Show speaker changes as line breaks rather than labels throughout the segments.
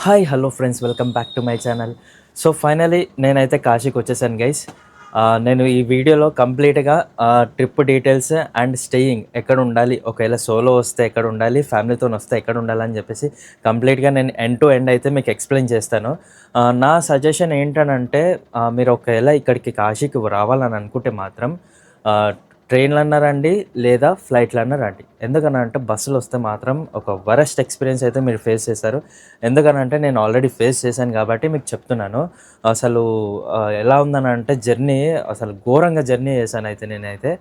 Hi hello friends, welcome back to my channel. So finally నేనైతే కాశీకి వచ్చేసాను guys. నేను ఈ వీడియోలో కంప్లీట్గా ట్రిప్ డీటెయిల్స్ అండ్ స్టేయింగ్ ఎక్కడ ఉండాలి, ఒకవేళ సోలో వస్తే ఎక్కడ ఉండాలి, ఫ్యామిలీతో వస్తే ఎక్కడ ఉండాలని చెప్పేసి కంప్లీట్గా నేను ఎండ్ టు ఎండ్ అయితే మీకు ఎక్స్ప్లెయిన్ చేస్తాను. నా సజెషన్ ఏంటనంటే, మీరు ఒకవేళ ఇక్కడికి కాశీకి రావాలని అనుకుంటే మాత్రం ట్రైన్లన్నా రండి లేదా ఫ్లైట్లన్నా రండి. ఎందుకనంటే బస్సులు వస్తే మాత్రం ఒక వరస్ట్ ఎక్స్పీరియన్స్ అయితే మీరు ఫేస్ చేస్తారు. ఎందుకనంటే నేను ఆల్రెడీ ఫేస్ చేశాను కాబట్టి మీకు చెప్తున్నాను. అసలు ఎలా ఉందనంటే జర్నీ అసలు ఘోరంగా జర్నీ చేశాను అయితే నేనైతే.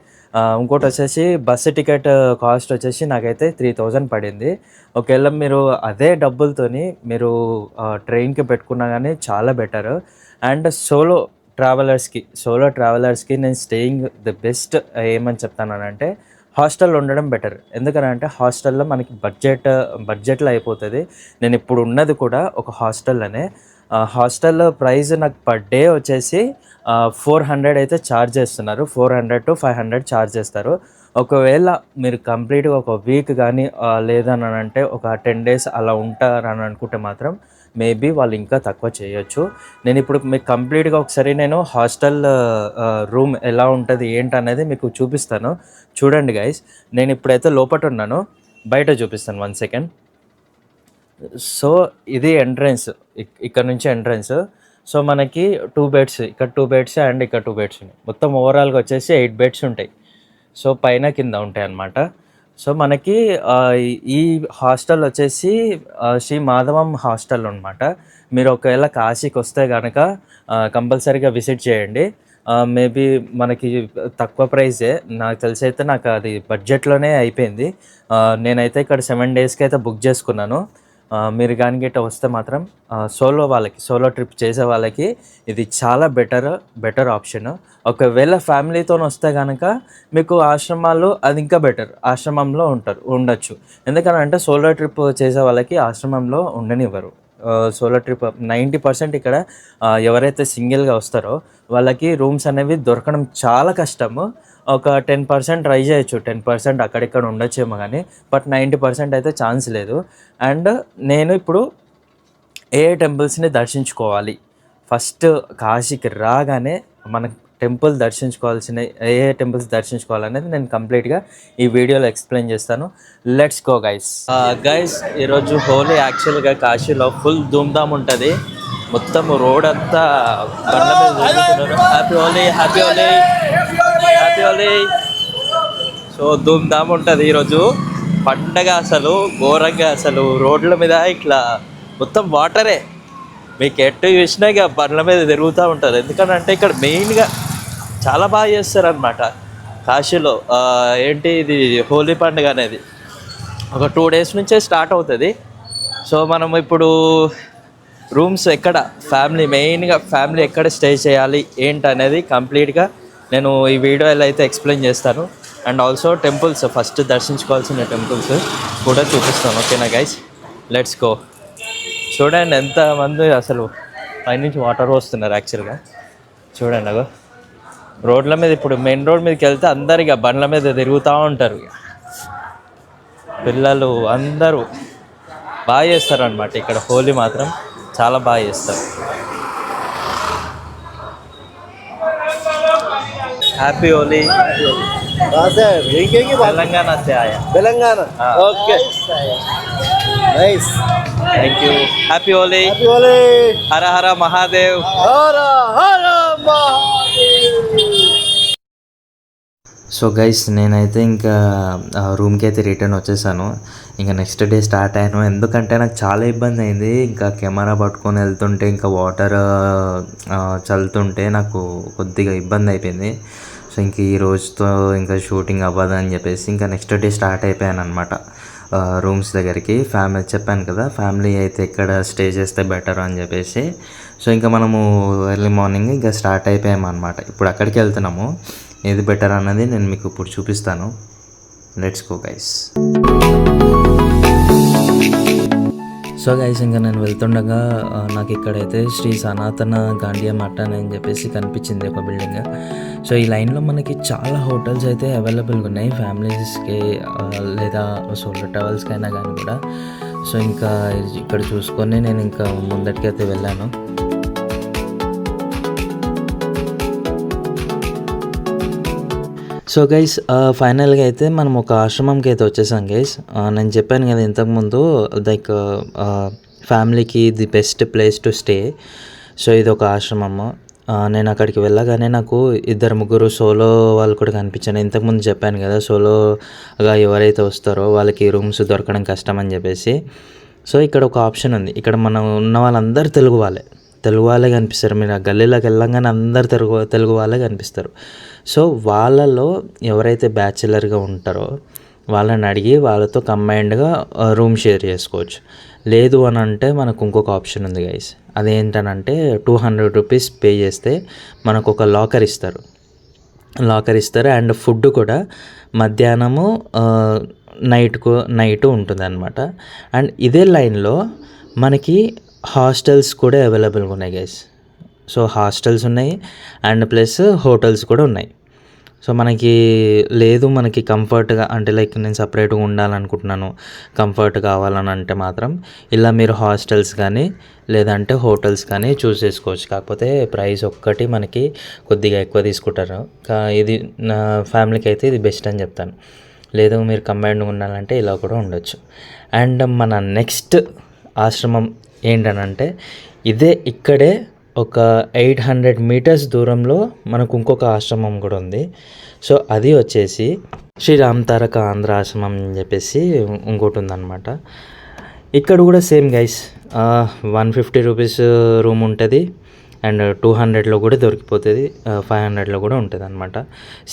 ఇంకోటి వచ్చేసి బస్సు టికెట్ కాస్ట్ వచ్చేసి నాకైతే 3000 పడింది. ఒకవేళ మీరు అదే డబ్బులతోని మీరు ట్రైన్కి పెట్టుకున్నా కానీ చాలా బెటర్. అండ్ సోలో ట్రావెలర్స్కి నేను స్టేయింగ్ ది బెస్ట్ ఏమని చెప్తానంటే హాస్టల్లో ఉండడం బెటర్. ఎందుకనంటే హాస్టల్లో మనకి బడ్జెట్లో అయిపోతుంది. నేను ఇప్పుడు ఉన్నది కూడా ఒక హాస్టల్లోనే. హాస్టల్ ప్రైస్ నాకు పర్ డే వచ్చేసి 400 అయితే ఛార్జ్ చేస్తున్నారు. 400 to 500 ఛార్జ్ చేస్తారు. ఒకవేళ మీరు కంప్లీట్గా ఒక వీక్ కానీ లేదని అంటే ఒక 10 days అలా ఉంటారని అనుకుంటే మాత్రం మేబీ వాళ్ళు ఇంకా తక్కువ చేయొచ్చు. నేను ఇప్పుడు మీకు కంప్లీట్గా ఒకసారి నేను హాస్టల్ రూమ్ ఎలా ఉంటుంది ఏంటనేది మీకు చూపిస్తాను. చూడండి గైస్, నేను ఇప్పుడైతే లోపట ఉన్నాను, బయట చూపిస్తాను 1 సెకండ్. సో ఇది ఎంట్రన్స్, ఇక్కడ నుంచి ఎంట్రన్స్. సో మనకి 2 బెడ్స్, ఇక్కడ 2 బెడ్స్ అండ్ ఇక్కడ 2 బెడ్స్ ఉన్నాయి. మొత్తం ఓవరాల్గా వచ్చేసి 8 బెడ్స్ ఉంటాయి. సో పైన కింద ఉంటాయి అన్నమాట. సో మనకి ఈ హాస్టల్ వచ్చేసి శ్రీ మాధవం హాస్టల్ అనమాట. మీరు ఒకవేళ కాశీకి వస్తే కనుక కంపల్సరీగా విజిట్ చేయండి. మేబీ మనకి తక్కువ ప్రైజే, నాకు తెలిసి అయితే నాకు అది బడ్జెట్లోనే అయిపోయింది. నేనైతే ఇక్కడ 7 daysకి అయితే బుక్ చేసుకున్నాను. మీరు కానీ గిట్ట వస్తే మాత్రం సోలో ట్రిప్ చేసే వాళ్ళకి ఇది చాలా బెటర్ ఆప్షన్. ఒకవేళ ఫ్యామిలీతో వస్తే కనుక మీకు ఆశ్రమాలు అది ఇంకా బెటర్, ఆశ్రమంలో ఉండొచ్చు. ఎందుకనంటే సోలో ట్రిప్ చేసే వాళ్ళకి ఆశ్రమంలో ఉండనివ్వరు. సోలో ట్రిప్ 90% ఇక్కడ ఎవరైతే సింగిల్గా వస్తారో వాళ్ళకి రూమ్స్ అనేవి దొరకడం చాలా కష్టము. ఒక 10% ట్రై చేయొచ్చు, 10% అక్కడిక్కడ ఉండొచ్చేమో కానీ, బట్ 90% అయితే ఛాన్స్ లేదు. అండ్ నేను ఇప్పుడు ఏ టెంపుల్స్ని దర్శించుకోవాలి, ఫస్ట్ కాశీకి రాగానే మనకు టెంపుల్ దర్శించుకోవాల్సిన ఏ టెంపుల్స్ దర్శించుకోవాలనేది నేను కంప్లీట్గా ఈ వీడియోలో ఎక్స్ప్లెయిన్ చేస్తాను. Let's go guys. ఈరోజు హోలీ యాక్చువల్గా కాశీలో ఫుల్ ధూమ్ధామ్ ఉంటుంది. మొత్తం రోడ్ అంతా బండ్ల మీద జరుగుతున్నారు. Happy Holi, happy Holi, happy Holi. So ధూమ్ధామ్ ఉంటుంది ఈరోజు పండగ. అసలు ఘోరంగా, అసలు రోడ్ల మీద ఇట్లా మొత్తం వాటరే, మీకు ఎట్టు చూసినా ఇక బండ్ల మీద తిరుగుతూ ఉంటారు. ఎందుకంటే ఇక్కడ మెయిన్గా చాలా బాగా చేస్తారనమాట కాశీలో. ఏంటి ఇది హోలీ పండుగ అనేది ఒక 2 days నుంచే స్టార్ట్ అవుతుంది. సో మనం ఇప్పుడు రూమ్స్ ఎక్కడ, మెయిన్గా ఫ్యామిలీ ఎక్కడ స్టే చేయాలి ఏంటనేది కంప్లీట్గా నేను ఈ వీడియోలో అయితే ఎక్స్ప్లెయిన్ చేస్తాను. అండ్ ఆల్సో టెంపుల్స్, ఫస్ట్ దర్శించుకోవాల్సిన టెంపుల్స్ కూడా చూపిస్తాను. ఓకేనా గైస్, లెట్స్ గో. చూడండి ఎంతమంది అసలు పైనుంచి వాటర్ వస్తున్నారు. యాక్చువల్గా చూడండి అగో రోడ్ల మీద, ఇప్పుడు మెయిన్ రోడ్ మీదకి వెళ్తే అందరిగా బండ్ల మీద తిరుగుతూ ఉంటారు. పిల్లలు అందరూ బాగా చేస్తారు అనమాట. ఇక్కడ హోలీ మాత్రం చాలా బాగా చేస్తారు. హ్యాపీ హోలీ. తెలంగాణ से आया.
Telangana. Okay. Nice.
Thank you. Happy Holi.
Happy Holi.
Her her Mahadev.
Her her Mahadev.
So guys, నేనైతే ఇంకా రూమ్కి అయితే రిటర్న్ వచ్చేసాను. ఇంకా నెక్స్ట్ డే స్టార్ట్ అయ్యాను. ఎందుకంటే నాకు చాలా ఇబ్బంది అయింది. ఇంకా కెమెరా పట్టుకొని వెళ్తుంటే ఇంకా వాటర్ చల్లుతుంటే నాకు కొద్దిగా ఇబ్బంది అయిపోయింది. సో ఇంక ఈ రోజుతో ఇంకా షూటింగ్ అవ్వదని చెప్పేసి ఇంకా నెక్స్ట్ డే స్టార్ట్ అయిపోయాను అనమాట రూమ్స్ దగ్గరికి. ఫ్యామిలీ చెప్పాను కదా, ఫ్యామిలీ అయితే ఎక్కడ స్టే చేస్తే బెటర్ అని చెప్పేసి. సో ఇంకా మనము ఎర్లీ మార్నింగ్ ఇంకా స్టార్ట్ అయిపోయాము అనమాట. ఇప్పుడు అక్కడికి వెళ్తున్నాము. ఏది బెటర్ అన్నది నేను మీకు ఇప్పుడు చూపిస్తాను. Let's go guys. So guys, ఇంకా నేను వెళ్తుండగా నాకు ఇక్కడైతే శ్రీ సనాతన గాండియా మఠ అని చెప్పేసి కనిపించింది ఒక బిల్డింగ్. సో ఈ లైన్లో మనకి చాలా హోటల్స్ అయితే అవైలబుల్గా ఉన్నాయి ఫ్యామిలీస్కి లేదా సోలో ట్రావెల్స్కి అయినా కానీ కూడా. సో ఇంకా ఇక్కడ చూసుకొని నేను ఇంకా ముందటికైతే వెళ్ళాను. సో గైస్ ఫైనల్గా అయితే మనం ఒక ఆశ్రమంకి అయితే వచ్చేసాం గైస్. నేను చెప్పాను కదా ఇంతకుముందు లైక్ ఫ్యామిలీకి the best place to stay. So ఇది ఒక ఆశ్రమము. నేను అక్కడికి వెళ్ళగానే నాకు 2-3 సోలో వాళ్ళు కూడా కనిపించాను. ఇంతకుముందు చెప్పాను కదా సోలోగా ఎవరైతే వస్తారో వాళ్ళకి రూమ్స్ దొరకడం కష్టం అని చెప్పేసి. సో ఇక్కడ ఒక ఆప్షన్ ఉంది. ఇక్కడ మనం ఉన్న వాళ్ళందరూ తెలుగు వాళ్ళే కనిపిస్తారు. మీరు ఆ గల్లీలోకి వెళ్ళంగానే అందరు తెలుగు వాళ్ళే కనిపిస్తారు. సో వాళ్ళలో ఎవరైతే బ్యాచిలర్గా ఉంటారో వాళ్ళని అడిగి వాళ్ళతో కంబైన్డ్గా రూమ్ షేర్ చేసుకోవచ్చు. లేదు అని అంటే మనకు ఇంకొక ఆప్షన్ ఉంది గైస్. అదేంటనంటే 200 రూపీస్ పే చేస్తే మనకు ఒక లాకర్ ఇస్తారు అండ్ ఫుడ్ కూడా మధ్యాహ్నము నైట్ ఉంటుంది అనమాట. అండ్ ఇదే లైన్లో మనకి హాస్టల్స్ కూడా అవైలబుల్గా ఉన్నాయి గైస్. సో హాస్టల్స్ ఉన్నాయి అండ్ ప్లస్ హోటల్స్ కూడా ఉన్నాయి. సో మనకి కంఫర్ట్గా అంటే లైక్ నేను సపరేట్గా ఉండాలనుకుంటున్నాను, కంఫర్ట్ కావాలని అంటే మాత్రం ఇలా మీరు హాస్టల్స్ కానీ లేదంటే హోటల్స్ కానీ చూస్ చేసుకోవచ్చు. కాకపోతే ప్రైస్ ఒక్కటి మనకి కొద్దిగా ఎక్కువ తీసుకుంటారు. ఇది నా ఫ్యామిలీకి అయితే ఇది బెస్ట్ అని చెప్తాను. లేదు మీరు కంబైన్డ్గా ఉండాలంటే ఇలా కూడా ఉండొచ్చు. అండ్ మన నెక్స్ట్ ఆశ్రమం ఏంటనంటే ఇక్కడే ఒక 800 మీటర్స్ దూరంలో మనకు ఇంకొక ఆశ్రమం కూడా ఉంది. సో అది వచ్చేసి శ్రీ రామ్ తారక ఆంధ్ర ఆశ్రమం అని చెప్పేసి ఇంకోటి ఉందన్నమాట. ఇక్కడ కూడా సేమ్ గైస్ 150 రూపీస్ రూమ్ ఉంటుంది అండ్ 200లో కూడా దొరికిపోతుంది, 500లో కూడా ఉంటుంది అనమాట.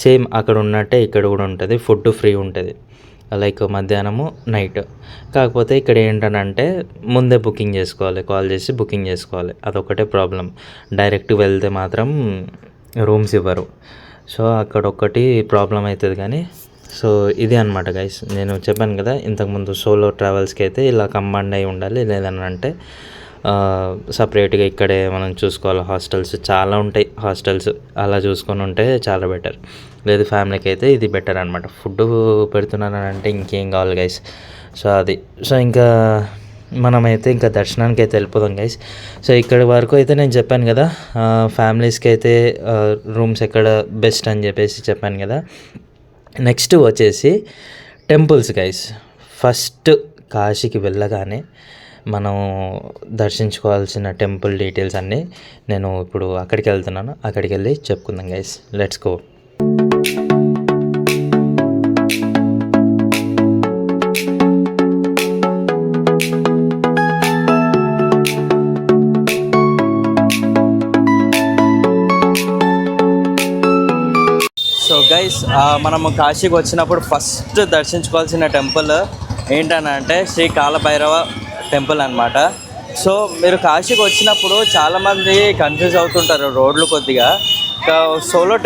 సేమ్ అక్కడ ఉన్నట్టే ఇక్కడ కూడా ఉంటుంది. ఫుడ్ ఫ్రీ ఉంటుంది లైక్ మధ్యాహ్నము నైట్. కాకపోతే ఇక్కడ ఏంటనంటే ముందే బుకింగ్ చేసుకోవాలి, కాల్ చేసి బుకింగ్ చేసుకోవాలి. అదొకటే ప్రాబ్లం. డైరెక్ట్ వెళ్తే మాత్రం రూమ్స్ ఇవ్వరు. సో అక్కడ ఒక్కటి ప్రాబ్లం అవుతుంది. కానీ సో ఇది అనమాట గైస్. నేను చెప్పాను కదా ఇంతకుముందు సోలో ట్రావెల్స్కి అయితే ఇలా కంబైండ్ అయి ఉండాలి. లేదని అంటే సపరేట్గా ఇక్కడే మనం చూసుకోవాలి. హాస్టల్స్ చాలా ఉంటాయి. హాస్టల్స్ అలా చూసుకొని ఉంటే చాలా బెటర్. లేదు ఫ్యామిలీకి అయితే ఇది బెటర్ అనమాట. ఫుడ్ పెడుతున్నారని అంటే ఇంకేం కావాలి గైస్. సో ఇంకా మనమైతే ఇంకా దర్శనానికి అయితే వెళ్ళిపోదాం గైస్. సో ఇక్కడి వరకు అయితే నేను చెప్పాను కదా ఫ్యామిలీస్కి అయితే రూమ్స్ ఎక్కడ బెస్ట్ అని చెప్పేసి చెప్పాను కదా. నెక్స్ట్ వచ్చేసి టెంపుల్స్ గైస్. ఫస్ట్ కాశీకి వెళ్ళగానే మనం దర్శించుకోవాల్సిన టెంపుల్ డీటెయిల్స్ అన్నీ నేను ఇప్పుడు అక్కడికి వెళ్తున్నాను. అక్కడికి వెళ్ళి చెప్పుకుందాం guys. Let's go. So guys మనము కాశీకి వచ్చినప్పుడు ఫస్ట్ దర్శించుకోవాల్సిన టెంపుల్ ఏంటనంటే శ్రీ కాలభైరవ టెంపుల్ అనమాట. సో మీరు కాశీకి వచ్చినప్పుడు చాలామంది కన్ఫ్యూజ్ అవుతుంటారు రోడ్లు కొద్దిగా. సోలో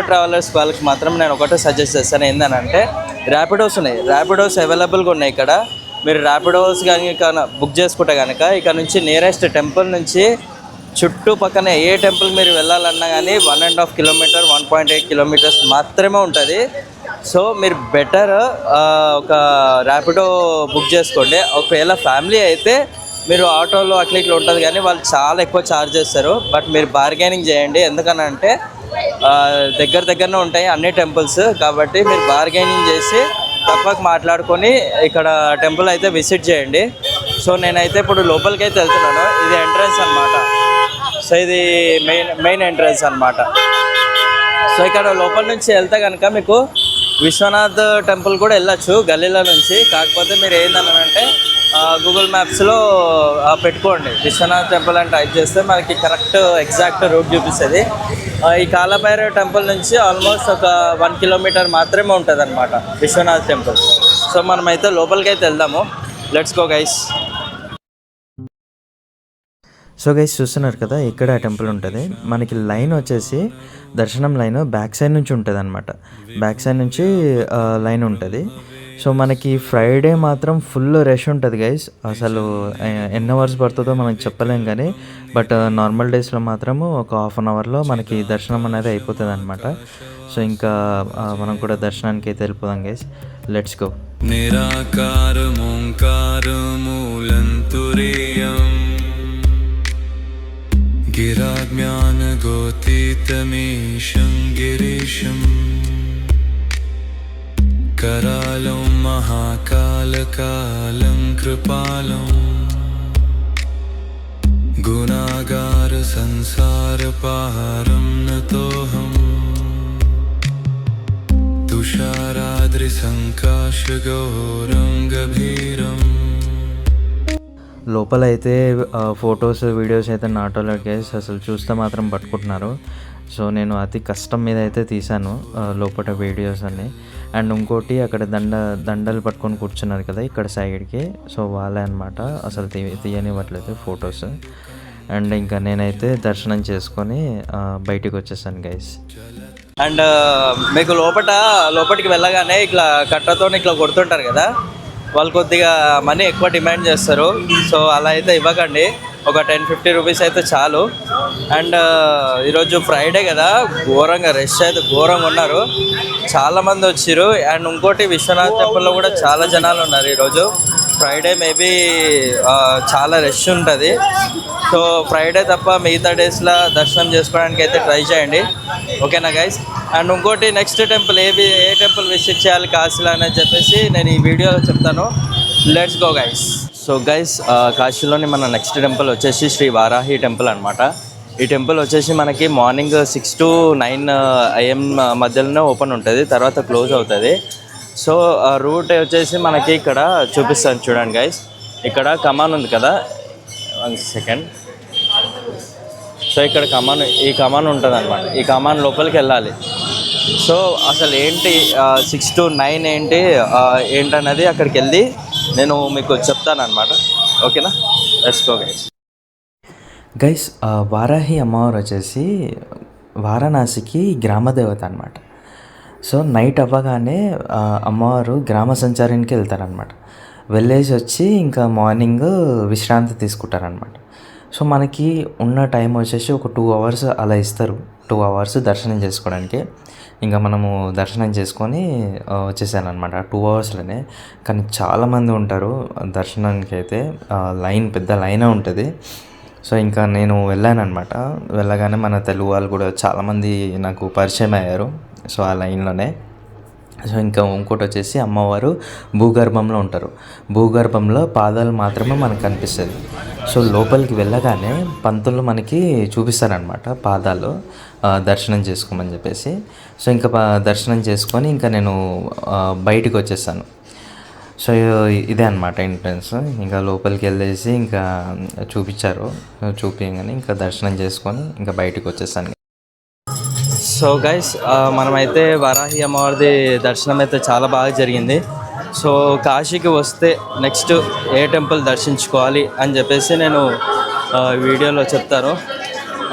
ట్రావెలర్స్ వాళ్ళకి మాత్రం నేను ఒకటే సజెస్ట్ చేస్తాను. ఏంటంటే ర్యాపిడోస్ ఉన్నాయి. ర్యాపిడోస్ అవైలబుల్గా ఉన్నాయి ఇక్కడ. మీరు ర్యాపిడోస్ కానీ బుక్ చేసుకుంటే కనుక ఇక్కడ నుంచి నియరెస్ట్ టెంపుల్ నుంచి చుట్టుపక్కన ఏ టెంపుల్ మీరు వెళ్ళాలన్నా కానీ 1.5 కిలోమీటర్ 1.8 కిలోమీటర్స్ మాత్రమే ఉంటుంది. సో మీరు బెటర్ ఒక ర్యాపిడో బుక్ చేసుకోండి. ఒకవేళ ఫ్యామిలీ అయితే మీరు ఆటోలో అట్లా ఇట్లా ఉంటుంది కానీ వాళ్ళు చాలా ఎక్కువ ఛార్జ్ చేస్తారు. బట్ మీరు బార్గెనింగ్ చేయండి. ఎందుకనంటే దగ్గరనే ఉంటాయి అన్ని టెంపుల్స్. కాబట్టి మీరు బార్గెనింగ్ చేసి తప్పక మాట్లాడుకొని ఇక్కడ టెంపుల్ అయితే విజిట్ చేయండి. సో నేనైతే ఇప్పుడు లోపలికి అయితే వెళ్తున్నాను. ఇది ఎంట్రన్స్ అనమాట. సో ఇది మెయిన్ ఎంట్రన్స్ అనమాట. సో ఇక్కడ లోపల నుంచి వెళ్తే కనుక మీకు విశ్వనాథ్ టెంపుల్ కూడా వెళ్ళచ్చు గల్లీల నుంచి. కాకపోతే మీరు ఏంటనంటే గూగుల్ మ్యాప్స్లో పెట్టుకోండి విశ్వనాథ్ టెంపుల్ అని టైప్ చేస్తే మనకి కరెక్ట్ ఎగ్జాక్ట్ రూట్ చూపిస్తుంది. ఈ కాలభైరవ టెంపుల్ నుంచి ఆల్మోస్ట్ ఒక 1 కిలోమీటర్ మాత్రమే ఉంటుంది అనమాట విశ్వనాథ్ టెంపుల్. సో మనమైతే లోపలికి అయితే వెళ్దాము. Let's go guys. So guys చూస్తున్నారు కదా ఇక్కడ టెంపుల్ ఉంటుంది. మనకి లైన్ వచ్చేసి దర్శనం లైన్ బ్యాక్ సైడ్ నుంచి ఉంటుంది అనమాట. బ్యాక్ సైడ్ నుంచి లైన్ ఉంటుంది. సో మనకి ఫ్రైడే మాత్రం ఫుల్ రష్ ఉంటుంది గైస్. అసలు ఎన్ని అవర్స్ పడుతుందో మనకి చెప్పలేం కానీ బట్ నార్మల్ డేస్లో మాత్రము ఒక 1/2 అవర్లో మనకి దర్శనం అనేది అయిపోతుంది అనమాట. సో ఇంకా మనం కూడా దర్శనానికి అయితే వెళ్ళిపోదాం గైస్. Let's go.
निराकारमोङ्कारमूलन्तुरीयम् गिराज्ञानगोतीतमीशं गिरीशं करालं महाकालकालं कृपालं गुणागारसंसारपारं नतोऽहम् तुषाराद्रिसङ्काशगौरं गभीरम्.
లోపల అయితే ఫొటోస్ వీడియోస్ అయితే నాటోలో గైస్ అసలు చూస్తే మాత్రం పట్టుకుంటున్నారు. సో నేను అతి కష్టం మీద అయితే తీశాను లోపల వీడియోస్ అన్నీ. అండ్ ఇంకోటి అక్కడ దండలు పట్టుకొని కూర్చున్నారు కదా ఇక్కడ సైడ్కి, సో వాళ్ళే అనమాట అసలు తీయనివ్వట్లేదు ఫొటోస్. అండ్ ఇంకా నేనైతే దర్శనం చేసుకొని బయటికి వచ్చేసాను గైస్. అండ్ మీకు లోపలికి వెళ్ళగానే ఇట్లా కట్టతో ఇట్లా కొడుతుంటారు కదా, వాళ్ళు కొద్దిగా మనీ ఎక్కువ డిమాండ్ చేస్తారు. సో అలా అయితే ఇవ్వకండి, ఒక 10-50 రూపీస్ అయితే చాలు. అండ్ ఈరోజు ఫ్రైడే కదా, ఘోరంగా రష్ అయితే ఘోరంగా ఉన్నారు, చాలామంది వచ్చారు. అండ్ ఇంకోటి విశ్వనాథ్ టెంపుల్లో కూడా చాలా జనాలు ఉన్నారు ఈరోజు. ఫ్రైడే మేబీ చాలా రష్ ఉంటుంది. సో ఫ్రైడే తప్ప మిగతా డేస్లో దర్శనం చేసుకోవడానికి అయితే ట్రై చేయండి, ఓకేనా గైస్. అండ్ ఇంకోటి నెక్స్ట్ టెంపుల్ ఏ టెంపుల్ విజిట్ చేయాలి కాశీలో అని చెప్పేసి నేను ఈ వీడియోలో చెప్తాను. Let's go guys. So guys కాశీలోని మన నెక్స్ట్ టెంపుల్ వచ్చేసి శ్రీ వారాహి టెంపుల్ అనమాట. ఈ టెంపుల్ వచ్చేసి మనకి మార్నింగ్ 6 to 9 AM మధ్యలోనే ఓపెన్ ఉంటుంది, తర్వాత క్లోజ్ అవుతుంది. సో రూట్ వచ్చేసి మనకి ఇక్కడ చూపిస్తాను చూడండి గైస్. ఇక్కడ కమాన్ ఉంది కదా, 1 సెకండ్. సో ఇక్కడ ఈ కమాన్ ఉంటుంది అనమాట, ఈ కమాన్ లోపలికి వెళ్ళాలి. సో అసలు ఏంటి 6 to 9 ఏంటన్నది అక్కడికి వెళ్ళి నేను మీకు చెప్తాను అనమాట, ఓకేనా. Let's go guys. Guys Varahi అమ్మవారు వచ్చేసి వారణాసికి గ్రామదేవత అనమాట. సో నైట్ అవ్వగానే అమ్మవారు గ్రామ సంచారానికి వెళ్తారనమాట. వెళ్ళేసి వచ్చి ఇంకా మార్నింగ్ విశ్రాంతి తీసుకుంటారనమాట. సో మనకి ఉన్న టైం వచ్చేసి ఒక 2 hours అలా ఇస్తారు, 2 hours దర్శనం చేసుకోవడానికి. ఇంకా మనము దర్శనం చేసుకొని వచ్చేసాను అనమాట 2 hours-లోనే. కానీ చాలామంది ఉంటారు దర్శనానికి అయితే, పెద్ద లైనే ఉంటుంది. సో ఇంకా నేను వెళ్ళాను అనమాట. వెళ్ళగానే మన తెలుగు వాళ్ళు కూడా చాలామంది నాకు పరిచయం అయ్యారు, సో ఆ లైన్లోనే. సో ఇంకా ఇంకోటి వచ్చేసి అమ్మవారు భూగర్భంలో ఉంటారు, భూగర్భంలో పాదాలు మాత్రమే మనకు కనిపిస్తుంది. సో లోపలికి వెళ్ళగానే పంతులు మనకి చూపిస్తారనమాట పాదాలు, దర్శనం చేసుకోమని చెప్పేసి. సో ఇంకా దర్శనం చేసుకొని ఇంకా నేను బయటికి వచ్చేసాను. సో ఇదే అనమాట ఎంట్రన్స్. ఇంకా లోపలికి వెళ్ళేసి ఇంకా చూపించగానే ఇంకా దర్శనం చేసుకొని ఇంకా బయటికి వచ్చేసాను. సో గైస్ మనమైతే వారాహి అమ్మవారిది దర్శనం అయితే చాలా బాగా జరిగింది. సో కాశీకి వస్తే నెక్స్ట్ ఏ టెంపుల్ దర్శించుకోవాలి అని చెప్పేసి నేను వీడియోలో చెప్తాను.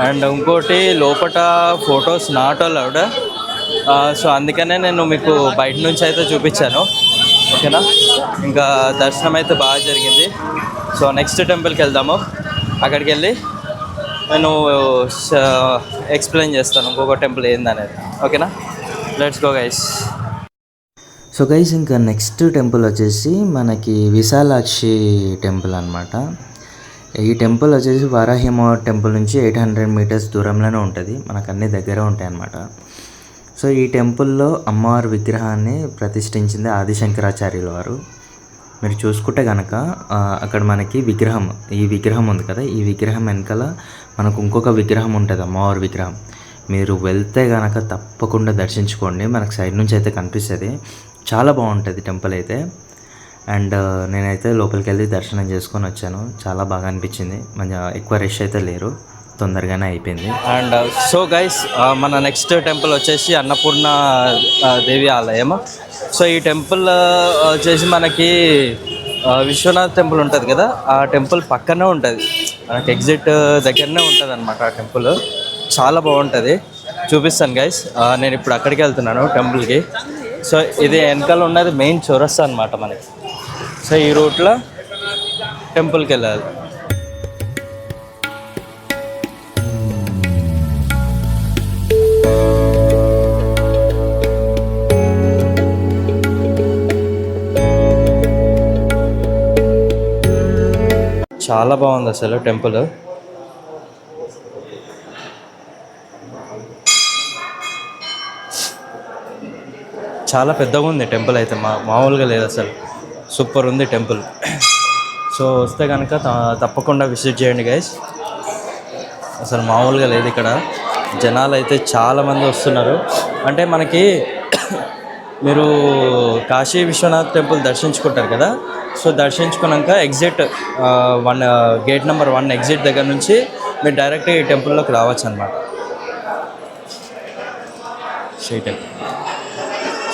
అండ్ ఇంకోటి లోపల ఫొటోస్ నాట్ అలౌడ్, సో అందుకనే నేను మీకు బయట నుంచి అయితే చూపించాను, ఓకేనా. ఇంకా దర్శనం అయితే బాగా జరిగింది. సో నెక్స్ట్ టెంపుల్కి వెళ్దాము, అక్కడికి వెళ్ళి నేను ఎక్స్ప్లెయిన్ చేస్తాను ఇంకొక టెంపుల్ ఏందనేది, ఓకేనా. Let's go guys. So guys ఇంకా నెక్స్ట్ టెంపుల్ వచ్చేసి మనకి విశాలాక్షి టెంపుల్ అనమాట. ఈ టెంపుల్ వచ్చేసి వారాహి అమ్మవారి టెంపుల్ నుంచి 800 meters దూరంలోనే ఉంటుంది, మనకు అన్నీ దగ్గర ఉంటాయి అన్నమాట. సో ఈ టెంపుల్లో అమ్మవారి విగ్రహాన్ని ప్రతిష్ఠించింది ఆదిశంకరాచార్యుల వారు. మీరు చూసుకుంటే కనుక అక్కడ మనకి ఈ విగ్రహం ఉంది కదా, ఈ విగ్రహం వెనకాల మనకు ఇంకొక విగ్రహం ఉంటుంది, అమ్మవారి విగ్రహం. మీరు వెళ్తే కనుక తప్పకుండా దర్శించుకోండి, మనకు సైడ్ నుంచి అయితే కనిపిస్తుంది, చాలా బాగుంటుంది టెంపుల్ అయితే. అండ్ నేనైతే లోపలికి వెళ్ళి దర్శనం చేసుకొని వచ్చాను, చాలా బాగా అనిపించింది. మంచి ఎక్కువ రష్ అయితే లేరు, తొందరగానే అయిపోయింది. అండ్ సో గైస్ మన నెక్స్ట్ టెంపుల్ వచ్చేసి అన్నపూర్ణ దేవి ఆలయం. సో ఈ టెంపుల్ వచ్చేసి మనకి విశ్వనాథ్ టెంపుల్ ఉంటుంది కదా, ఆ టెంపుల్ పక్కనే ఉంటుంది, మనకి ఎగ్జిట్ దగ్గరనే ఉంటుంది అనమాట ఆ టెంపుల్. చాలా బాగుంటుంది, చూపిస్తాను గైస్. నేను ఇప్పుడు అక్కడికి వెళ్తున్నాను టెంపుల్కి. సో ఇది వెనకాల ఉన్నది మెయిన్ చౌరస్తా అనమాట మనకి. సో ఈ రూట్లో టెంపుల్కి వెళ్ళాలి. చాలా బాగుంది అసలు టెంపుల్. చాలా పెద్దగా ఉంది టెంపుల్ అయితే, మామూలుగా లేదు అసలు, సూపర్ ఉంది టెంపుల్. సో వస్తే కనుక తప్పకుండా విజిట్ చేయండి గైస్. అసలు మామూలుగా లేదు ఇక్కడ, జనాలు అయితే చాలామంది వస్తున్నారు. అంటే మనకి మీరు కాశీ విశ్వనాథ్ టెంపుల్ దర్శించుకుంటారు కదా, సో దర్శించుకున్నాక ఎగ్జిట్ 1 గేట్ నెంబర్ 1 ఎగ్జిట్ దగ్గర నుంచి మీరు డైరెక్ట్ ఈ టెంపుల్లోకి రావచ్చు అనమాట.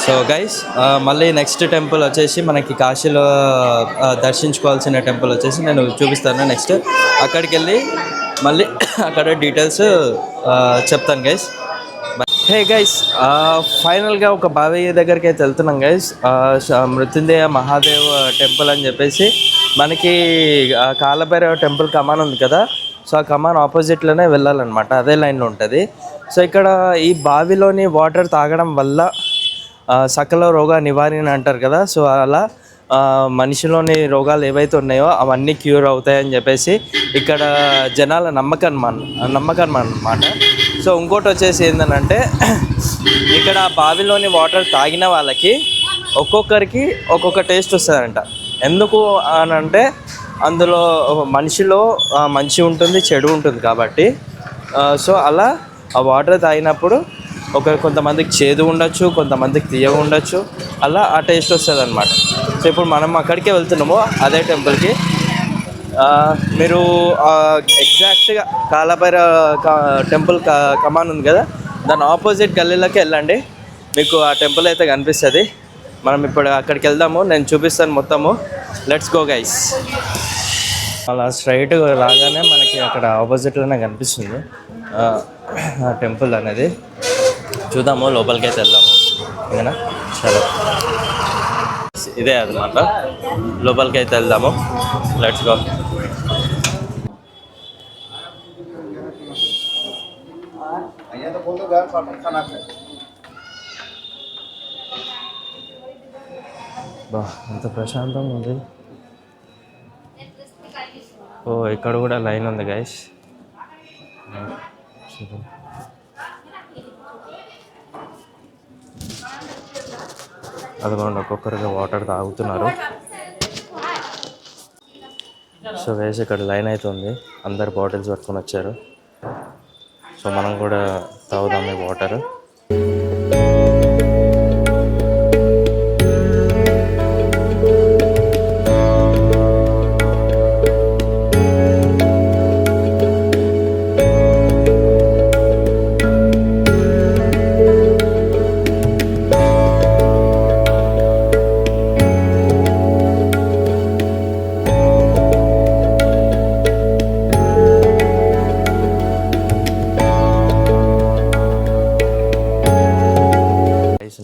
సో గైస్, మళ్ళీ నెక్స్ట్ టెంపుల్ వచ్చేసి మనకి కాశీలో దర్శించుకోవాల్సిన టెంపుల్ వచ్చేసి నేను చూపిస్తాను నెక్స్ట్. అక్కడికి వెళ్ళి మళ్ళీ అక్కడ డీటెయిల్స్ చెప్తాను గైస్. హే గైస్, ఫైనల్గా ఒక బావి దగ్గరికి అయితే వెళ్తున్నాం గైస్. మృత్యుంజయ మహాదేవ్ టెంపుల్ అని చెప్పేసి మనకి కాలభైరవ టెంపుల్ కమాన్ ఉంది కదా, సో ఆ కమాన్ ఆపోజిట్లోనే వెళ్ళాలన్నమాట, అదే లైన్లో ఉంటుంది. సో ఇక్కడ ఈ బావిలోని వాటర్ తాగడం వల్ల సకల రోగ నివారణ అంటారు కదా, సో అలా మనిషిలోని రోగాలు ఏవైతే ఉన్నాయో అవన్నీ క్యూర్ అవుతాయని చెప్పేసి ఇక్కడ జనాల నమ్మకం అన్నమాట. సో ఇంకోటి వచ్చేసి ఏంటంటే ఇక్కడ బావిలోని వాటర్ తాగిన వాళ్ళకి ఒక్కొక్కరికి ఒక్కొక్క టేస్ట్ వస్తుందంట. ఎందుకు అని అంటే అందులో మనిషిలో మంచి ఉంటుంది, చెడు ఉంటుంది కాబట్టి. సో అలా ఆ వాటర్ తాగినప్పుడు కొంతమందికి చేదు ఉండొచ్చు, కొంతమందికి తీయగా ఉండొచ్చు, అలా ఆ టేస్ట్ వస్తుంది అనమాట. సో ఇప్పుడు మనం అక్కడికే వెళ్తున్నాము, అదే టెంపుల్కి. మీరు ఎగ్జాక్ట్గా కాలభైరవ టెంపుల్ కమాన్ ఉంది కదా, దాని ఆపోజిట్ గల్లీలోకి వెళ్ళండి, మీకు ఆ టెంపుల్ అయితే కనిపిస్తుంది. మనం ఇప్పుడు అక్కడికి వెళ్దాము, నేను చూపిస్తాను మొత్తము. Let's go guys. అలా స్ట్రైట్ రాగానే మనకి అక్కడ ఆపోజిట్లోనే కనిపిస్తుంది ఆ టెంపుల్ అనేది. చూద్దాము, లోపలికి అయితే వెళ్దాము, ఓకేనా? సరే, ఇదే అన్నమాట, లోపలికి అయితే వెళ్దాము. Let's go. బా, ఎంత ప్రశాంతంగా ఉంది. ఓ, ఇక్కడ కూడా లైన్ ఉంది గైస్. అదిగోండి, ఒక్కొక్కరిగా వాటర్ తాగుతున్నారు. సో గైస్, ఇక్కడ లైన్ అయితే ఉంది, అందరు బాటిల్స్ పట్టుకొని వచ్చారు. సో మనం కూడా తాగుదాం ఈ వాటర్.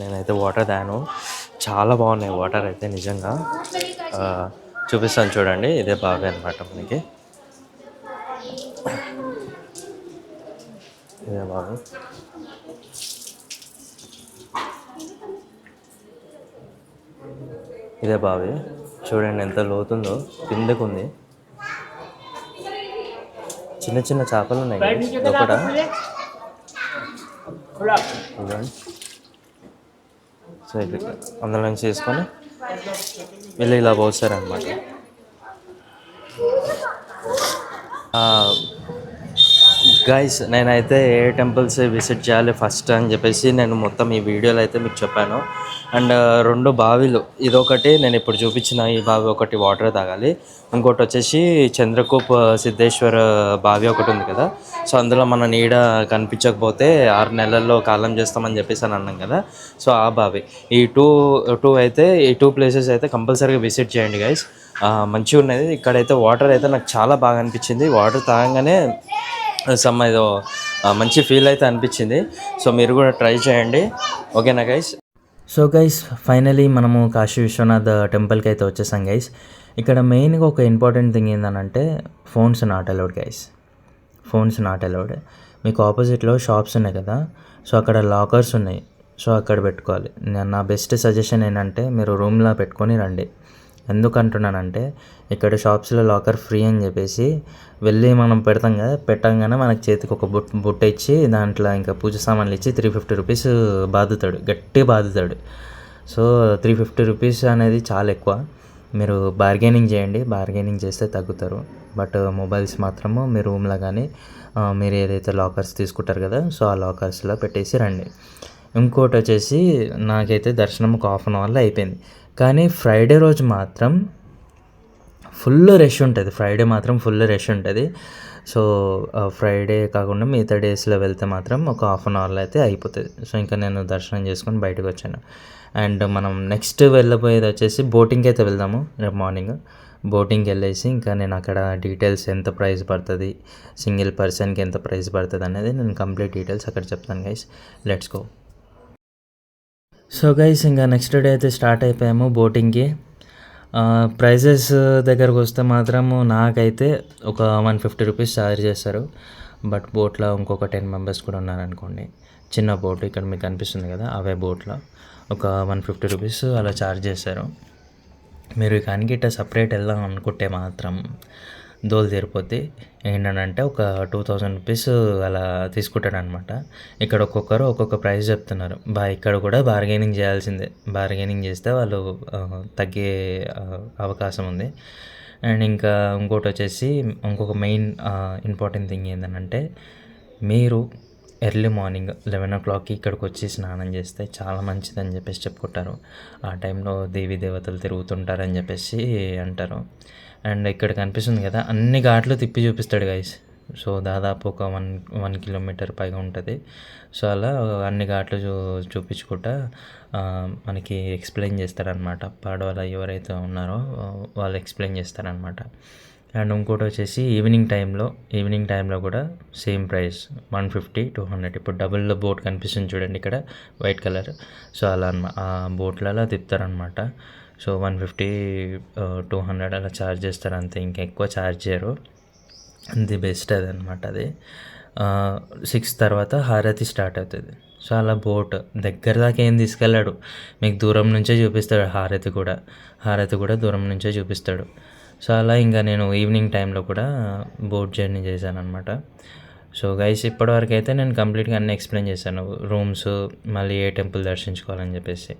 నేనైతే వాటర్ తాగాను, చాలా బాగున్నాయి వాటర్ అయితే నిజంగా. చూపిస్తాను చూడండి, ఇదే బావి అనమాట మనకి, ఇదే బావి. ఇదే బావి, చూడండి ఎంత లోతుందో, కిందకుంది. చిన్న చిన్న చేపలు ఉన్నాయి లోపల. సో అందులో నుంచి తీసుకొని వెళ్ళి ఇలా పోస్తారనమాట. గైస్, నేనైతే ఏ టెంపుల్స్ విజిట్ చేయాలి ఫస్ట్ అని చెప్పేసి నేను మొత్తం ఈ వీడియోలో అయితే మీకు చెప్పాను. అండ్ 2 బావిలు, ఇదొకటి నేను ఇప్పుడు చూపించిన ఈ బావి ఒకటి వాటర్ తాగాలి, ఇంకోటి వచ్చేసి చంద్రకూప్ సిద్ధేశ్వర బావి ఒకటి ఉంది కదా, సో అందులో మన నీడ కనిపించకపోతే 6 నెలల్లో కాలం చేస్తామని చెప్పేసి అని అన్నాం కదా, సో ఆ బావి. ఈ టూ అయితే, ఈ 2 ప్లేసెస్ అయితే కంపల్సరీగా విజిట్ చేయండి గైస్. మంచిగా ఉన్నది ఇక్కడైతే. వాటర్ అయితే నాకు చాలా బాగా అనిపించింది, వాటర్ తాగంగానే ఏదో మంచి ఫీల్ అయితే అనిపించింది. సో మీరు కూడా ట్రై చేయండి, ఓకేనా గైస్? సో గైస్, ఫైనలీ మనము కాశీ విశ్వనాథ్ టెంపుల్కి అయితే వచ్చేసాం గైస్. ఇక్కడ మెయిన్గా ఒక ఇంపార్టెంట్ థింగ్ ఏంటంటే phones not allowed guys, phones not allowed. మీకు ఆపోజిట్లో షాప్స్ ఉన్నాయి కదా, సో అక్కడ లాకర్స్ ఉన్నాయి, సో అక్కడ పెట్టుకోవాలి. నా బెస్ట్ సజెషన్ ఏంటంటే మీరు రూమ్లో పెట్టుకొని రండి, ఎందుకు అంటున్నానంటే ఇక్కడ షాప్స్లో లాకర్ ఫ్రీ అని చెప్పేసి వెళ్ళి మనం పెడతాం కదా, పెట్టంగానే మనకి చేతికి ఒక బుట్ట ఇచ్చి దాంట్లో ఇంకా పూజ సామాన్లు ఇచ్చి 350 రూపీస్ బాదుతాడు, గట్టి బాదుతాడు. సో 350 రూపీస్ అనేది చాలా ఎక్కువ. మీరు బార్గెనింగ్ చేయండి, బార్గెనింగ్ చేస్తే తగ్గుతారు. బట్ మొబైల్స్ మాత్రము మీ రూమ్లో కానీ మీరు ఏదైతే లాకర్స్ తీసుకుంటారు కదా, సో ఆ లాకర్స్లో పెట్టేసి రండి. ఇంకోటి వచ్చేసి నాకైతే దర్శనం ఒక హాఫ్ అన్ అవర్లో అయిపోయింది. కానీ ఫ్రైడే రోజు మాత్రం ఫుల్ రష్ ఉంటుంది. ఫ్రైడే మాత్రం ఫుల్ రష్ ఉంటుంది. సో ఫ్రైడే కాకుండా మిగతా డేస్లో వెళ్తే మాత్రం ఒక హాఫ్ అన్ అవర్లో అయితే అయిపోతుంది. సో ఇంకా నేను దర్శనం చేసుకొని బయటకు వచ్చాను. అండ్ మనం నెక్స్ట్ వెళ్ళబోయేది వచ్చేసి బోటింగ్కి అయితే వెళ్దాము. రేపు మార్నింగ్ బోటింగ్కి వెళ్ళేసి ఇంకా నేను అక్కడ డీటెయిల్స్ ఎంత ప్రైస్ పడుతుంది, సింగిల్ పర్సన్కి ఎంత ప్రైస్ పడుతుంది అనేది నేను కంప్లీట్ డీటెయిల్స్ అక్కడ చెప్తాను guys. Let's go. So guys ఇంకా నెక్స్ట్ డే అయితే స్టార్ట్ అయిపోయాము బోటింగ్కి. ప్రైజెస్ దగ్గరకు వస్తే మాత్రము నాకైతే ఒక 150 రూపీస్ ఛార్జ్ చేస్తారు. బట్ బోట్లో ఇంకొక 10 మెంబర్స్ కూడా ఉన్నారనుకోండి, చిన్న బోట్ ఇక్కడ మీకు కనిపిస్తుంది కదా, అవే బోట్లో ఒక 150 రూపీస్ అలా ఛార్జ్ చేస్తారు. మీరు కానీ ఇట్లా సపరేట్ వెళ్దాం అనుకుంటే మాత్రం దోలు తీరిపోద్ది. ఏంటంటే ఒక 2000 రూపీస్ అలా తీసుకుంటాడు అనమాట. ఇక్కడ ఒక్కొక్కరు ఒక్కొక్క ప్రైస్ చెప్తున్నారు. ఇక్కడ కూడా బార్గెనింగ్ చేయాల్సిందే. బార్గెనింగ్ చేస్తే వాళ్ళు తగ్గే అవకాశం ఉంది. అండ్ ఇంకా ఇంకోటి వచ్చేసి ఇంకొక మెయిన్ ఇంపార్టెంట్ థింగ్ ఏంటంటే, మీరు ఎర్లీ మార్నింగ్ 11 o'clockకి ఇక్కడికి వచ్చి స్నానం చేస్తే చాలా మంచిదని చెప్పేసి చెప్పుకుంటారు. ఆ టైంలో దేవీ దేవతలు తిరుగుతుంటారని చెప్పేసి అంటారు. అండ్ ఇక్కడ కనిపిస్తుంది కదా, అన్ని ఘాట్లు తిప్పి చూపిస్తాడు గైస్. సో దాదాపు ఒక 1 కిలోమీటర్ పైగా ఉంటుంది. సో అలా అన్ని ఘాట్లు చూపించుకుంటా మనకి ఎక్స్ప్లెయిన్ చేస్తారనమాట. పాడవాళ్ళ ఎవరైతే ఉన్నారో వాళ్ళు ఎక్స్ప్లెయిన్ చేస్తారనమాట. అండ్ ఇంకోటి వచ్చేసి ఈవినింగ్ టైంలో కూడా సేమ్ ప్రైస్ 150, 200. ఇప్పుడు డబుల్ బోట్ కనిపిస్తుంది చూడండి ఇక్కడ, వైట్ కలర్. సో అలా ఆ బోట్లలో తిప్పుతారనమాట. సో 150, 200 అలా ఛార్జ్ చేస్తారు అంతే, ఇంకా ఎక్కువ ఛార్జ్ చేయరు. ది బెస్ట్ అది అనమాట. అది 6 తర్వాత హారతి స్టార్ట్ అవుతుంది. సో అలా బోట్ దగ్గర దాకా ఏం తీసుకెళ్ళాడు, మీకు దూరం నుంచే చూపిస్తాడు. హారతి కూడా దూరం నుంచే చూపిస్తాడు. సో అలా ఇంకా నేను ఈవినింగ్ టైంలో కూడా బోట్ జర్నీ చేశాను అనమాట. సో గైస్ ఇప్పటివరకు అయితే నేను కంప్లీట్గా అన్నీ ఎక్స్ప్లెయిన్ చేశాను, రూమ్స్, మళ్ళీ ఏ టెంపుల్ దర్శించుకోవాలని చెప్పేసి.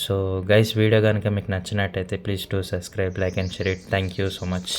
సో గైస్ వీడియో కనుక మీకు నచ్చినట్టయితే please to subscribe, like and share it. Thank you so much.